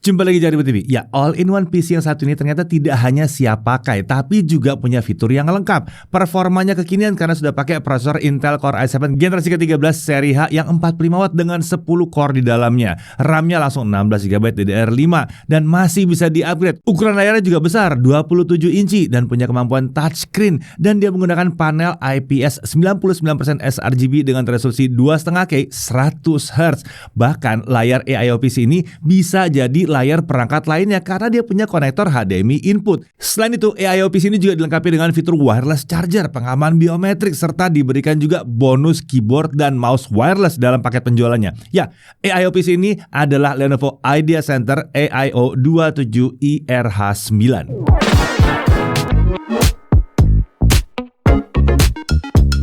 Jumpa lagi di TV. Ya, all-in-one PC yang satu ini ternyata tidak hanya siap pakai, tapi juga punya fitur yang lengkap. Performanya kekinian karena sudah pakai prosesor Intel Core i7 generasi ke-13 seri H yang 45 watt dengan 10 core di dalamnya. RAM-nya langsung 16GB DDR5 dan masih bisa di-upgrade. Ukuran layarnya juga besar, 27 inci dan punya kemampuan touchscreen. Dan dia menggunakan panel IPS 99% sRGB dengan resolusi 2,5K 100Hz. Bahkan layar AIO PC ini bisa jadi layar perangkat lainnya karena dia punya konektor HDMI input. Selain itu, AIO PC ini juga dilengkapi dengan fitur wireless charger, pengaman biometrik, serta diberikan juga bonus keyboard dan mouse wireless dalam paket penjualannya. Ya, AIO PC ini adalah Lenovo Idea Center AIO 27IRH9.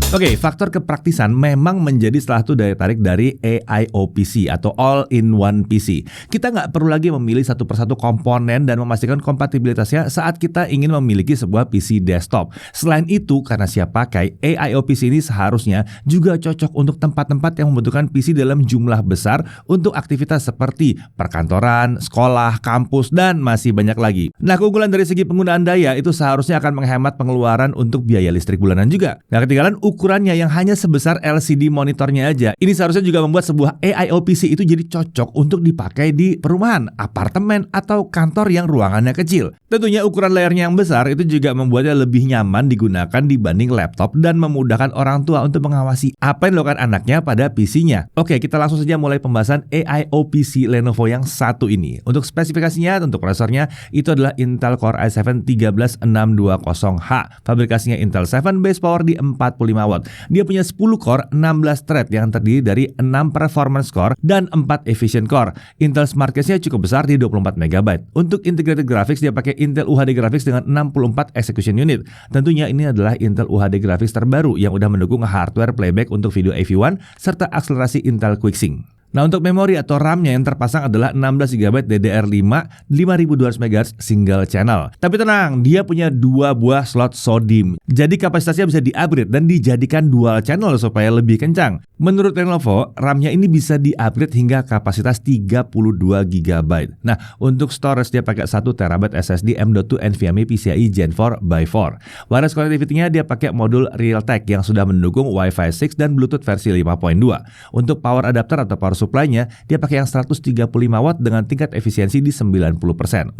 Oke, faktor kepraktisan memang menjadi salah satu daya tarik dari AIO PC atau all-in-one PC. Kita nggak perlu lagi memilih satu persatu komponen dan memastikan kompatibilitasnya saat kita ingin memiliki sebuah PC desktop. Selain itu, karena siap pakai, AIO PC ini seharusnya juga cocok untuk tempat-tempat yang membutuhkan PC dalam jumlah besar untuk aktivitas seperti perkantoran, sekolah, kampus, dan masih banyak lagi. Nah, keunggulan dari segi penggunaan daya itu seharusnya akan menghemat pengeluaran untuk biaya listrik bulanan juga. Nah, ketinggalan ukurannya yang hanya sebesar LCD monitornya aja. Ini seharusnya juga membuat sebuah AIO PC itu jadi cocok untuk dipakai di perumahan, apartemen, atau kantor yang ruangannya kecil. Tentunya ukuran layarnya yang besar itu juga membuatnya lebih nyaman digunakan dibanding laptop dan memudahkan orang tua untuk mengawasi apa yang dilakukan anaknya pada PC-nya. Oke, kita langsung saja mulai pembahasan AIO PC Lenovo yang satu ini. Untuk spesifikasinya, untuk prosesornya, itu adalah Intel Core i7 13620H. Fabrikasinya Intel 7 base power di 45 watt. Dia punya 10 core, 16 thread yang terdiri dari 6 performance core dan 4 efficient core. Intel Smart Cache-nya cukup besar di 24MB. Untuk integrated graphics dia pakai Intel UHD Graphics dengan 64 execution unit. Tentunya ini adalah Intel UHD Graphics terbaru yang udah mendukung hardware playback untuk video AV1 serta akselerasi Intel QuickSync. Nah, untuk memori atau RAM-nya yang terpasang adalah 16GB DDR5 5200MHz single channel. Tapi tenang, dia punya 2 buah slot SODIMM. Jadi kapasitasnya bisa di-upgrade dan dijadikan dual channel supaya lebih kencang. Menurut Lenovo, RAM-nya ini bisa di-upgrade hingga kapasitas 32GB. Nah, untuk storage dia pakai 1TB SSD M.2 NVMe PCIe Gen 4x4. Wireless connectivity-nya dia pakai modul Realtek yang sudah mendukung Wi-Fi 6 dan Bluetooth versi 5.2. Untuk power adapter atau power supply-nya dia pakai yang 135 watt dengan tingkat efisiensi di 90%.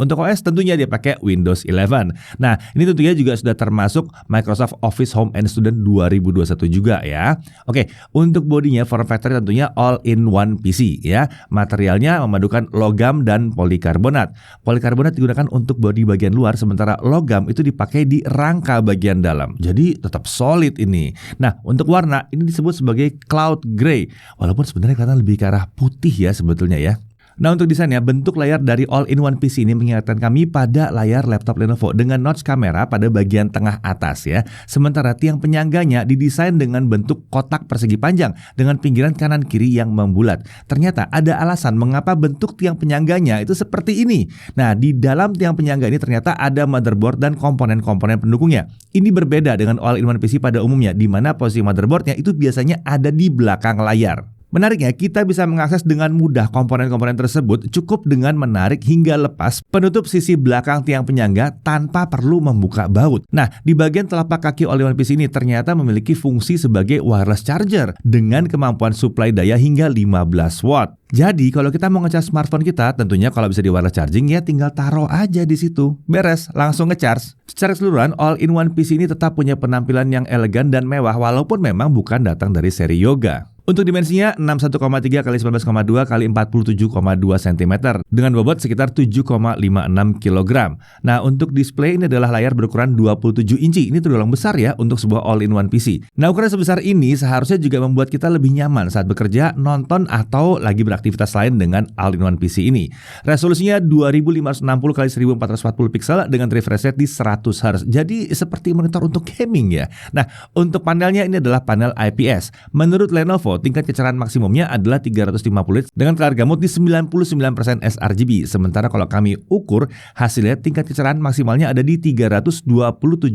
Untuk OS tentunya dia pakai Windows 11. Nah, ini tentunya juga sudah termasuk Microsoft Office Home and Student 2021 juga ya. Oke, untuk bodinya form factor tentunya all-in-one PC ya. Materialnya memadukan logam dan polikarbonat. Polikarbonat digunakan untuk bodi bagian luar, sementara logam itu dipakai di rangka bagian dalam. Jadi tetap solid ini. Nah, untuk warna ini disebut sebagai cloud gray. Walaupun sebenarnya kelihatan lebih ke arah putih ya sebetulnya ya. Nah, untuk desainnya, bentuk layar dari all-in-one PC ini mengingatkan kami pada layar laptop Lenovo dengan notch kamera pada bagian tengah atas ya. Sementara tiang penyangganya didesain dengan bentuk kotak persegi panjang dengan pinggiran kanan kiri yang membulat. Ternyata ada alasan mengapa bentuk tiang penyangganya itu seperti ini. Nah, di dalam tiang penyangga ini ternyata ada motherboard dan komponen-komponen pendukungnya. Ini berbeda dengan all-in-one PC pada umumnya, di mana posisi motherboardnya itu biasanya ada di belakang layar. Menariknya, kita bisa mengakses dengan mudah komponen-komponen tersebut cukup dengan menarik hingga lepas penutup sisi belakang tiang penyangga tanpa perlu membuka baut. Nah, di bagian telapak kaki all-in-one PC ini ternyata memiliki fungsi sebagai wireless charger dengan kemampuan suplai daya hingga 15 watt. Jadi, kalau kita mau ngecas smartphone kita, tentunya kalau bisa di wireless charging ya tinggal taruh aja di situ. Beres, langsung ngecharge. Secara keseluruhan, all-in-one PC ini tetap punya penampilan yang elegan dan mewah walaupun memang bukan datang dari seri Yoga. Untuk dimensinya 61,3 x 19,2 x 47,2 cm dengan bobot sekitar 7,56 kg. Nah, untuk display ini adalah layar berukuran 27 inci. Ini tergolong besar ya untuk sebuah all-in-one PC. Nah, ukuran sebesar ini seharusnya juga membuat kita lebih nyaman saat bekerja, nonton, atau lagi beraktivitas lain dengan all-in-one PC ini. Resolusinya 2560 x 1440 pixel dengan refresh rate di 100Hz. Jadi seperti monitor untuk gaming ya. Nah, untuk panelnya ini adalah panel IPS. Menurut Lenovo, tingkat kecerahan maksimumnya adalah 350 nits dengan kelar gamut di 99% sRGB. Sementara kalau kami ukur, hasilnya tingkat kecerahan maksimalnya ada di 327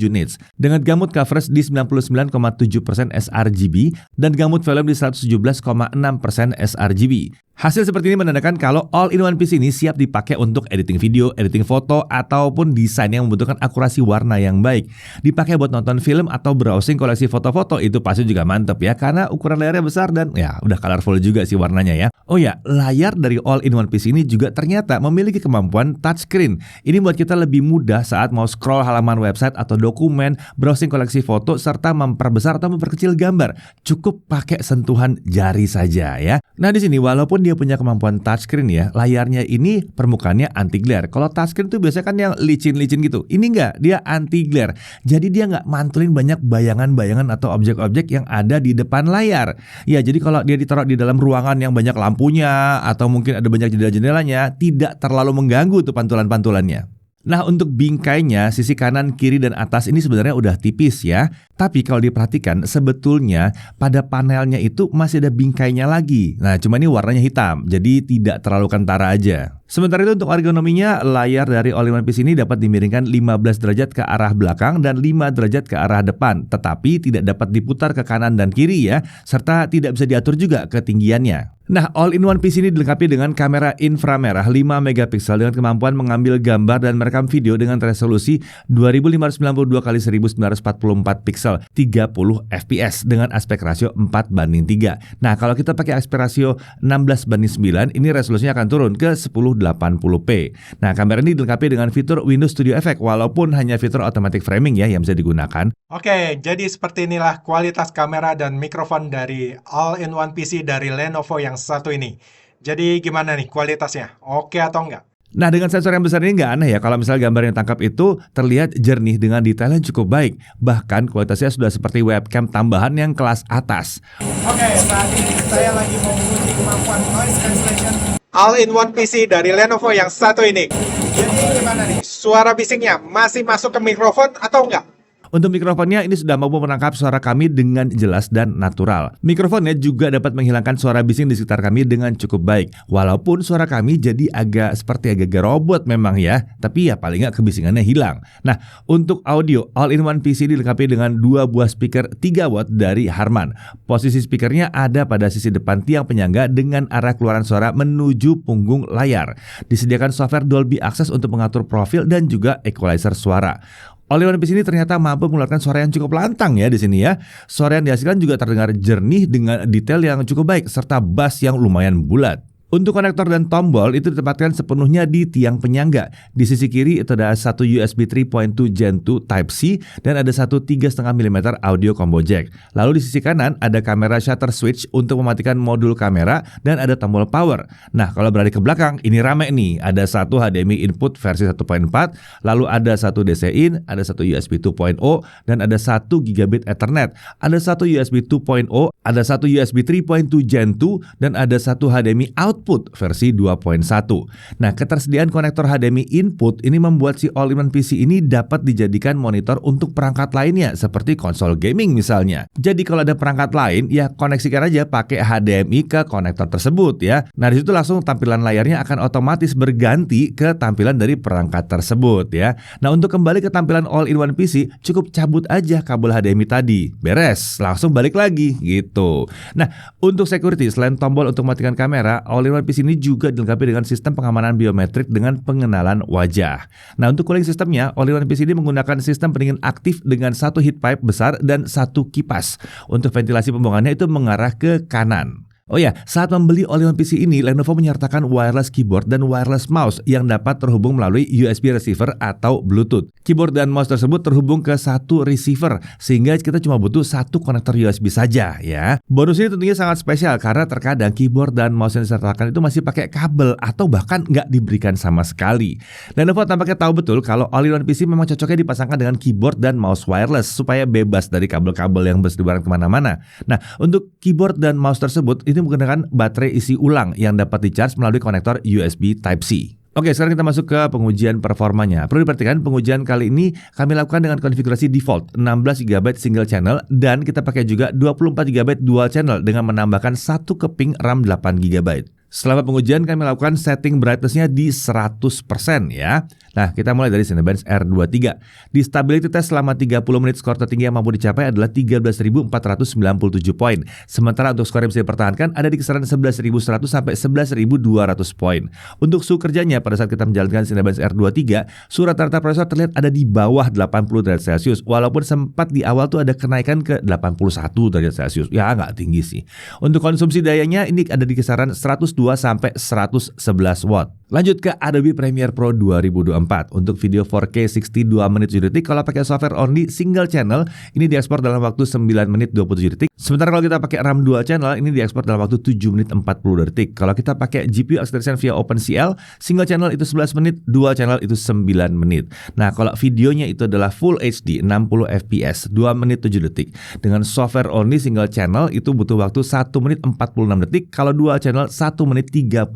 nits dengan gamut coverage di 99,7% sRGB dan gamut volume di 117,6% sRGB. Hasil seperti ini menandakan kalau all-in-one PC ini siap dipakai untuk editing video, editing foto, ataupun desain yang membutuhkan akurasi warna yang baik. Dipakai buat nonton film atau browsing koleksi foto-foto itu pasti juga mantep ya, karena ukuran layarnya besar dan ya udah colorful juga sih warnanya ya. Oh ya, layar dari all-in-one PC ini juga ternyata memiliki kemampuan touchscreen. Ini buat kita lebih mudah saat mau scroll halaman website atau dokumen, browsing koleksi foto, serta memperbesar atau memperkecil gambar. Cukup pakai sentuhan jari saja ya. Nah di sini walaupun dia punya kemampuan touchscreen ya, layarnya ini permukaannya anti glare. Kalau touchscreen tuh biasanya kan yang licin-licin gitu. Ini enggak, dia anti glare. Jadi dia nggak mantulin banyak bayangan-bayangan atau objek-objek yang ada di depan layar. Ya, jadi kalau dia ditaruh di dalam ruangan yang banyak lampunya atau mungkin ada banyak jendela-jendelanya, tidak terlalu mengganggu tuh pantulan-pantulannya. Nah untuk bingkainya, sisi kanan, kiri, dan atas ini sebenarnya udah tipis ya. Tapi kalau diperhatikan sebetulnya pada panelnya itu masih ada bingkainya lagi. Nah cuma ini warnanya hitam, jadi tidak terlalu kentara aja. Sementara itu untuk ergonominya, layar dari all-in-one PC ini dapat dimiringkan 15 derajat ke arah belakang dan 5 derajat ke arah depan. Tetapi tidak dapat diputar ke kanan dan kiri ya, serta tidak bisa diatur juga ketinggiannya. Nah, all-in-one PC ini dilengkapi dengan kamera inframerah 5 megapiksel dengan kemampuan mengambil gambar dan merekam video dengan resolusi 2592 x 1944 piksel 30 fps dengan aspek rasio 4:3. Nah, kalau kita pakai aspek rasio 16:9, ini resolusinya akan turun ke 1080p. Nah, kamera ini dilengkapi dengan fitur Windows Studio Effect walaupun hanya fitur automatic framing ya yang bisa digunakan. Oke, jadi seperti inilah kualitas kamera dan mikrofon dari all-in-one PC dari Lenovo yang satu ini. Jadi gimana nih kualitasnya? Oke atau enggak? Nah dengan sensor yang besar ini nggak aneh ya kalau misalnya gambar yang tangkap itu terlihat jernih dengan detail yang cukup baik. Bahkan kualitasnya sudah seperti webcam tambahan yang kelas atas. Oke, saat ini saya lagi mau menguji kemampuan noise cancellation all-in-one PC dari Lenovo yang satu ini. Jadi gimana nih? Suara bisingnya masih masuk ke mikrofon atau enggak? Untuk mikrofonnya ini sudah mampu menangkap suara kami dengan jelas dan natural. Mikrofonnya juga dapat menghilangkan suara bising di sekitar kami dengan cukup baik. Walaupun suara kami jadi agak robot memang ya, tapi ya paling nggak kebisingannya hilang. Nah, untuk audio, all-in-one PC dilengkapi dengan 2 buah speaker 3 watt dari Harman. Posisi speakernya ada pada sisi depan tiang penyangga dengan arah keluaran suara menuju punggung layar. Disediakan software Dolby Access untuk mengatur profil dan juga equalizer suara. All-in-one PC ini ternyata mampu mengeluarkan suara yang cukup lantang ya di sini ya. Suara yang dihasilkan juga terdengar jernih dengan detail yang cukup baik serta bass yang lumayan bulat. Untuk konektor dan tombol itu ditempatkan sepenuhnya di tiang penyangga. Di sisi kiri itu ada satu USB 3.2 Gen 2 Type-C dan ada satu 3,5 mm audio combo jack. Lalu di sisi kanan ada kamera shutter switch untuk mematikan modul kamera dan ada tombol power. Nah kalau beralih ke belakang ini rame nih. Ada satu HDMI input versi 1.4, lalu ada satu DC in, ada satu USB 2.0 dan ada satu gigabit Ethernet. Ada satu USB 2.0, ada satu USB 3.2 Gen 2 dan ada satu HDMI output versi 2.1. Nah, ketersediaan konektor HDMI input ini membuat si all-in-one PC ini dapat dijadikan monitor untuk perangkat lainnya seperti konsol gaming misalnya. Jadi kalau ada perangkat lain, ya koneksikan aja pakai HDMI ke konektor tersebut ya. Nah, di situ langsung tampilan layarnya akan otomatis berganti ke tampilan dari perangkat tersebut ya. Nah, untuk kembali ke tampilan all-in-one PC, cukup cabut aja kabel HDMI tadi. Beres, langsung balik lagi gitu. Nah, untuk security selain tombol untuk mematikan kamera, all-in-one PC ini juga dilengkapi dengan sistem pengamanan biometrik dengan pengenalan wajah. Nah, untuk cooling sistemnya, all-in-one PC ini menggunakan sistem pendingin aktif dengan satu heat pipe besar dan satu kipas. Untuk ventilasi pembuangannya itu mengarah ke kanan. Oh ya, saat membeli all-in-one PC ini, Lenovo menyertakan wireless keyboard dan wireless mouse yang dapat terhubung melalui USB receiver atau Bluetooth. Keyboard dan mouse tersebut terhubung ke satu receiver, sehingga kita cuma butuh satu konektor USB saja ya. Bonus ini tentunya sangat spesial karena terkadang keyboard dan mouse yang disertakan itu masih pakai kabel atau bahkan nggak diberikan sama sekali. Lenovo tampaknya tahu betul kalau all-in-one PC memang cocoknya dipasangkan dengan keyboard dan mouse wireless supaya bebas dari kabel-kabel yang bersebaran kemana-mana. Nah, untuk keyboard dan mouse tersebut ini menggunakan baterai isi ulang yang dapat di-charge melalui konektor USB Type-C. Oke, sekarang kita masuk ke pengujian performanya. Perlu diperhatikan pengujian kali ini kami lakukan dengan konfigurasi default 16 GB single channel dan kita pakai juga 24 GB dual channel dengan menambahkan satu keping RAM 8 GB. Selama pengujian kami lakukan setting brightness-nya di 100% ya. Nah, kita mulai dari Cinebench R23. Di stability test selama 30 menit skor tertinggi yang mampu dicapai adalah 13.497 poin. Sementara untuk skor yang bisa dipertahankan ada di kisaran 11.100 sampai 11.200 poin. Untuk suhu kerjanya pada saat kita menjalankan Cinebench R23, suhu rata-rata prosesor terlihat ada di bawah 80 derajat Celcius. Walaupun sempat di awal tuh ada kenaikan ke 81 derajat Celcius. Ya, nggak tinggi sih. Untuk konsumsi dayanya ini ada di kisaran 102 sampai 111 watt. Lanjut ke Adobe Premiere Pro 2024. Untuk video 4K 62 menit 7 detik kalau pakai software only single channel ini diekspor dalam waktu 9 menit 27 detik. Sementara kalau kita pakai RAM dual channel ini diekspor dalam waktu 7 menit 40 detik. Kalau kita pakai GPU acceleration via OpenCL, single channel itu 11 menit, dual channel itu 9 menit. Nah, kalau videonya itu adalah Full HD 60 fps 2 menit 7 detik. Dengan software only single channel itu butuh waktu 1 menit 46 detik, kalau dual channel 1 menit 38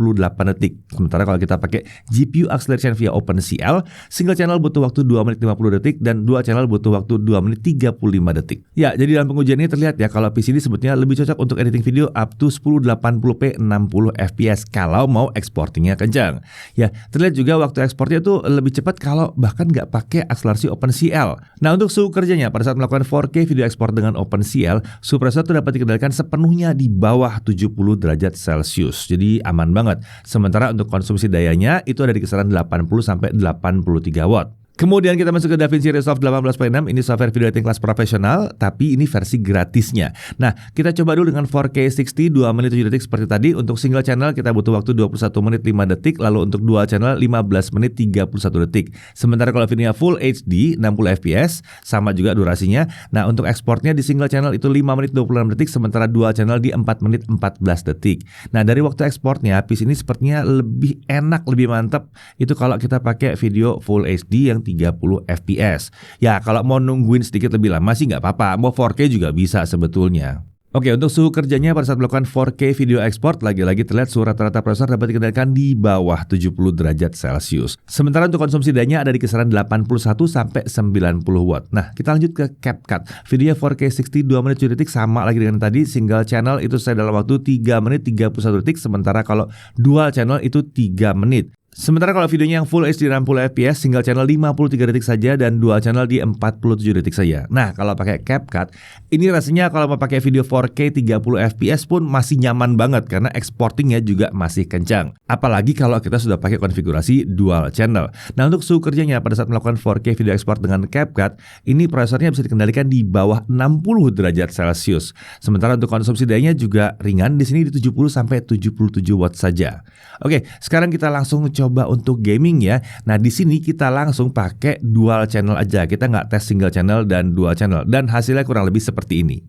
detik. Sementara kalau kita pakai GPU acceleration via OpenCL, single channel butuh waktu 2 menit 50 detik dan dual channel butuh waktu 2 menit 35 detik. Ya, jadi dalam pengujian ini terlihat ya kalau PC ini sebetulnya lebih cocok untuk editing video up to 1080p 60 fps kalau mau exportingnya kencang. Ya, terlihat juga waktu ekspornya itu lebih cepat kalau bahkan nggak pakai akselerasi OpenCL. Nah, untuk suhu kerjanya pada saat melakukan 4K video ekspor dengan OpenCL, suhu prosesor itu dapat dikendalikan sepenuhnya di bawah 70 derajat Celcius. Jadi aman banget. Sementara untuk konsumsi dayanya itu ada di kisaran 80 sampai 83 watt. Kemudian kita masuk ke DaVinci Resolve 18.6. Ini software video editing kelas profesional, tapi ini versi gratisnya. Nah, kita coba dulu dengan 4K 60 2 menit 7 detik seperti tadi. Untuk single channel kita butuh waktu 21 menit 5 detik, lalu untuk dual channel 15 menit 31 detik. Sementara kalau videonya Full HD 60 fps sama juga durasinya. Nah, untuk ekspornya di single channel itu 5 menit 26 detik, sementara dual channel di 4 menit 14 detik. Nah, dari waktu ekspornya PC ini sepertinya lebih enak, lebih mantap itu kalau kita pakai video Full HD yang 30 fps. Ya, kalau mau nungguin sedikit lebih lama sih nggak apa-apa. Mau 4K juga bisa sebetulnya. Oke, untuk suhu kerjanya pada saat melakukan 4K video export, lagi-lagi terlihat suhu rata-rata prosesor dapat dikendalikan di bawah 70 derajat Celcius. Sementara untuk konsumsi dayanya ada di kisaran 81 sampai 90 watt. Nah, kita lanjut ke CapCut. Video 4K 60 2 menit 7 detik sama lagi dengan tadi, single channel itu saya dalam waktu 3 menit 31 detik, sementara kalau dual channel itu 3 menit. Sementara kalau videonya yang Full HD 60 fps, single channel 53 detik saja dan dual channel di 47 detik saja. Nah, kalau pakai CapCut, ini rasanya kalau mau pakai video 4K 30 fps pun masih nyaman banget karena exportingnya juga masih kencang. Apalagi kalau kita sudah pakai konfigurasi dual channel. Nah, untuk suhu kerjanya pada saat melakukan 4K video export dengan CapCut, ini prosesornya bisa dikendalikan di bawah 60 derajat Celcius. Sementara untuk konsumsi dayanya juga ringan, di sini di 70 sampai 77 watt saja. Oke, sekarang kita langsung coba untuk gaming ya. Nah, di sini kita langsung pakai dual channel aja. Kita nggak tes single channel dan dual channel. Dan hasilnya kurang lebih seperti ini.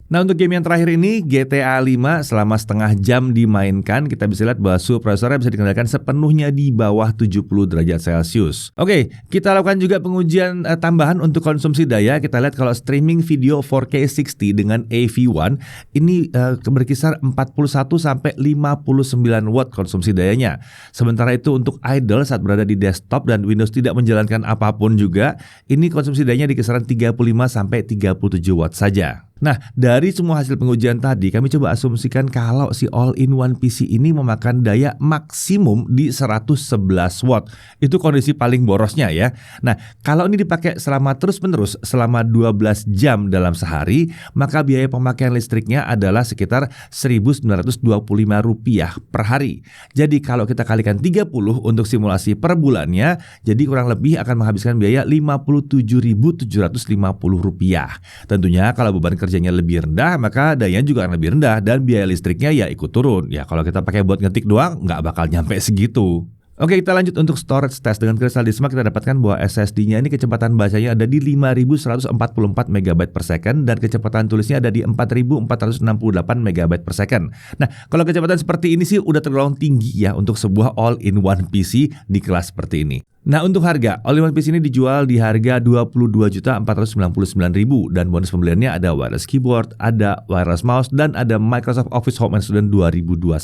Nah, untuk game yang terakhir ini GTA 5 selama setengah jam dimainkan, kita bisa lihat bahwa suhu prosesornya bisa dikendalikan sepenuhnya di bawah 70 derajat Celcius. Oke, kita lakukan juga pengujian tambahan untuk konsumsi daya. Kita lihat kalau streaming video 4K 60 dengan AV1 ini berkisar 41 sampai 59 watt konsumsi dayanya. Sementara itu untuk idle saat berada di desktop dan Windows tidak menjalankan apapun juga, ini konsumsi dayanya di kisaran 35 sampai 37 watt saja. Nah, dari semua hasil pengujian tadi, kami coba asumsikan kalau si all-in-one PC ini memakan daya maksimum di 111 watt. Itu kondisi paling borosnya ya. Nah, kalau ini dipakai selama terus-menerus selama 12 jam dalam sehari, maka biaya pemakaian listriknya adalah sekitar Rp1.925 per hari. Jadi kalau kita kalikan 30 untuk simulasi per bulannya, jadi kurang lebih akan menghabiskan biaya Rp57.750. Tentunya kalau beban kerjanya lebih rendah, maka dayanya juga akan lebih rendah dan biaya listriknya ya ikut turun. Ya kalau kita pakai buat ngetik doang, nggak bakal nyampe segitu. Oke, kita lanjut untuk storage test. Dengan Crystal Dismark kita dapatkan bahwa SSD-nya ini kecepatan bacanya ada di 5144 MB per second dan kecepatan tulisnya ada di 4468 MB per second. Nah, kalau kecepatan seperti ini sih udah tergolong tinggi ya untuk sebuah all-in-one PC di kelas seperti ini. Nah, untuk harga, all-in-one PC ini dijual di harga Rp22.499.000 dan bonus pembeliannya ada wireless keyboard, ada wireless mouse, dan ada Microsoft Office Home and Student 2021.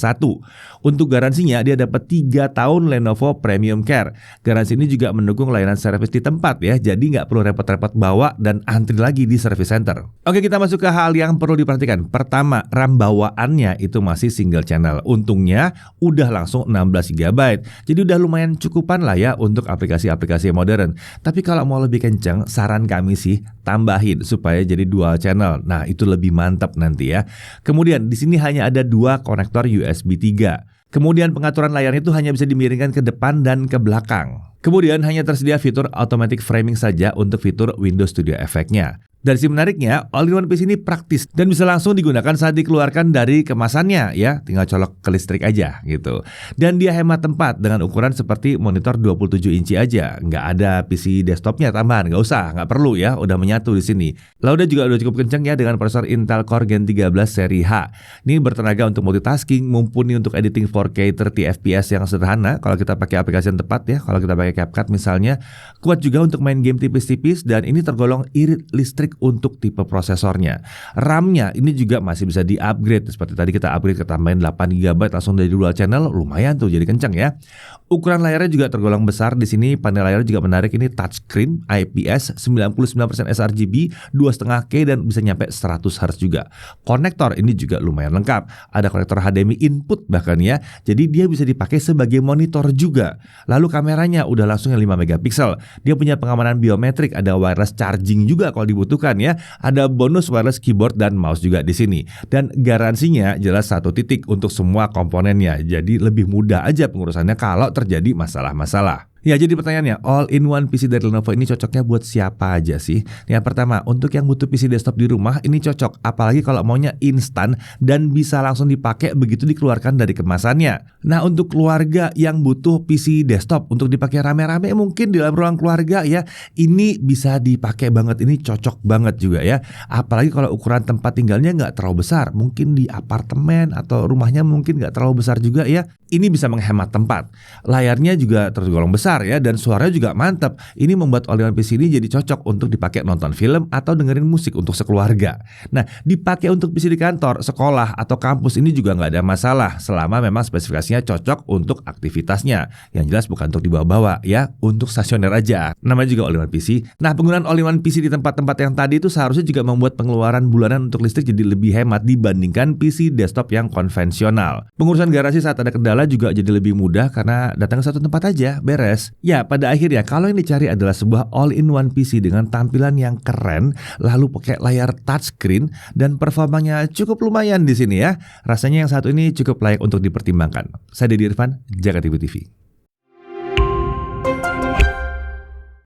Untuk garansinya, dia dapat 3 tahun Lenovo Premium Care. Garansi ini juga mendukung layanan servis di tempat ya, jadi nggak perlu repot-repot bawa dan antri lagi di service center. Oke, kita masuk ke hal yang perlu diperhatikan. Pertama, RAM bawaannya itu masih single channel. Untungnya udah langsung 16 GB. Jadi udah lumayan cukupan lah ya untuk aplikasi-aplikasi modern. Tapi kalau mau lebih kencang, saran kami sih tambahin supaya jadi dual channel. Nah, itu lebih mantap nanti ya. Kemudian di sini hanya ada 2 konektor USB 3. Kemudian pengaturan layarnya itu hanya bisa dimiringkan ke depan dan ke belakang. Kemudian hanya tersedia fitur automatic framing saja untuk fitur Windows Studio Effect-nya. Dan si menariknya, all-in-one PC ini praktis dan bisa langsung digunakan saat dikeluarkan dari kemasannya ya, tinggal colok ke listrik aja gitu. Dan dia hemat tempat dengan ukuran seperti monitor 27 inci aja, nggak ada PC desktopnya tambahan, nggak usah, nggak perlu ya, udah menyatu di sini. Lalu juga udah cukup kencang ya dengan prosesor Intel Core Gen 13 seri H. Ini bertenaga untuk multitasking, mumpuni untuk editing 4K 30 fps yang sederhana kalau kita pakai aplikasi yang tepat ya, kalau kita pakai CapCut misalnya. Kuat juga untuk main game tipis-tipis dan ini tergolong irit listrik untuk tipe prosesornya. RAM-nya ini juga masih bisa di-upgrade. Seperti tadi kita upgrade ke tambahin 8 GB langsung dari dual channel, lumayan tuh jadi kencang ya. Ukuran layarnya juga tergolong besar di sini. Panel layarnya juga menarik, ini touchscreen IPS 99% sRGB 2,5K dan bisa nyampe 100 Hz juga. Konektor ini juga lumayan lengkap. Ada konektor HDMI input bahkan ya. Jadi dia bisa dipakai sebagai monitor juga. Lalu kameranya udah langsung yang 5 megapiksel. Dia punya pengamanan biometrik, ada wireless charging juga kalau dibutuhkan ya. Ada bonus wireless keyboard dan mouse juga di sini. Dan garansinya jelas 1 titik untuk semua komponennya. Jadi lebih mudah aja pengurusannya kalau terjadi masalah-masalah. Ya, jadi pertanyaannya, all-in-one PC dari Lenovo ini cocoknya buat siapa aja sih? Yang pertama, untuk yang butuh PC desktop di rumah ini cocok, apalagi kalau maunya instan dan bisa langsung dipakai begitu dikeluarkan dari kemasannya. Nah, untuk keluarga yang butuh PC desktop untuk dipakai rame-rame mungkin di dalam ruang keluarga ya, ini bisa dipakai banget, ini cocok banget juga ya. Apalagi kalau ukuran tempat tinggalnya nggak terlalu besar, mungkin di apartemen atau rumahnya mungkin nggak terlalu besar juga ya. Ini bisa menghemat tempat. Layarnya juga tergolong besar ya, dan suaranya juga mantap. Ini membuat all-in-one PC ini jadi cocok untuk dipakai nonton film atau dengerin musik untuk sekeluarga. Nah, dipakai untuk PC di kantor, sekolah, atau kampus ini juga nggak ada masalah selama memang spesifikasinya cocok untuk aktivitasnya. Yang jelas bukan untuk dibawa-bawa ya, untuk stasioner aja. Namanya juga all-in-one PC. Nah, penggunaan all-in-one PC di tempat-tempat yang tadi itu seharusnya juga membuat pengeluaran bulanan untuk listrik jadi lebih hemat dibandingkan PC desktop yang konvensional. Pengurusan garansi saat ada kendala juga jadi lebih mudah karena datang ke satu tempat aja, beres. Ya, pada akhirnya kalau yang dicari adalah sebuah all-in-one PC dengan tampilan yang keren, lalu pakai layar touchscreen dan performanya cukup lumayan di sini ya. Rasanya yang satu ini cukup layak untuk dipertimbangkan. Saya Dedi Irfan, Jakarta TV.